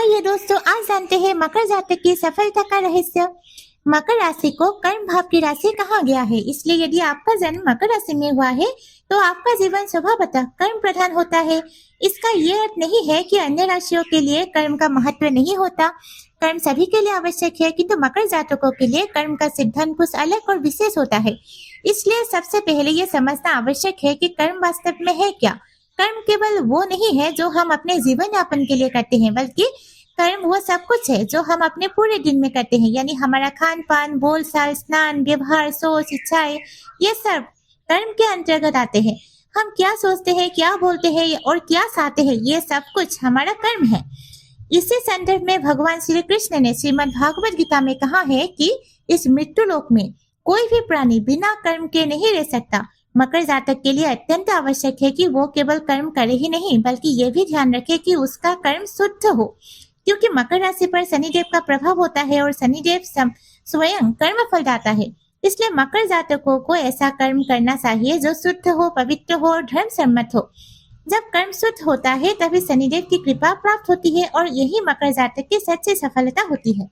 आइए दोस्तों, आज जानते हैं मकर जातक की सफलता का रहस्य। मकर राशि को कर्म भाव की राशि कहा गया है, इसलिए यदि आपका जन्म मकर राशि में हुआ है तो आपका जीवन स्वभावतः कर्म प्रधान होता है। इसका ये अर्थ नहीं है कि अन्य राशियों के लिए कर्म का महत्व नहीं होता। कर्म सभी के लिए आवश्यक है, किंतु मकर जातकों के लिए कर्म का सिद्धांत कुछ अलग और विशेष होता है। इसलिए सबसे पहले ये समझना आवश्यक है कि कर्म वास्तव में है क्या। कर्म केवल वो नहीं है जो हम अपने जीवन यापन के लिए करते हैं, बल्कि कर्म वो सब कुछ है जो हम अपने पूरे दिन में करते हैं। यानी हमारा खान पान, बोल चाल, स्नान, व्यवहार, सोच, इच्छाएं, ये सब कर्म के अंतर्गत आते हैं। हम क्या सोचते हैं, क्या बोलते हैं और क्या चाहते हैं, ये सब कुछ हमारा कर्म है। इसी संदर्भ में भगवान श्री कृष्ण ने श्रीमद् भागवत गीता में कहा है कि इस मृत्यु लोक में कोई भी प्राणी बिना कर्म के नहीं रह सकता। मकर जातक के लिए अत्यंत आवश्यक है कि वो केवल कर्म करे ही नहीं, बल्कि ये भी ध्यान रखे कि उसका कर्म शुद्ध हो, क्योंकि मकर राशि पर शनिदेव का प्रभाव होता है और शनिदेव स्वयं कर्म फलदाता है। इसलिए मकर जातकों को ऐसा कर्म करना चाहिए जो शुद्ध हो, पवित्र हो और धर्म सम्मत हो। जब कर्म शुद्ध होता है तभी शनिदेव की कृपा प्राप्त होती है और यही मकर जातक की सच्ची सफलता होती है।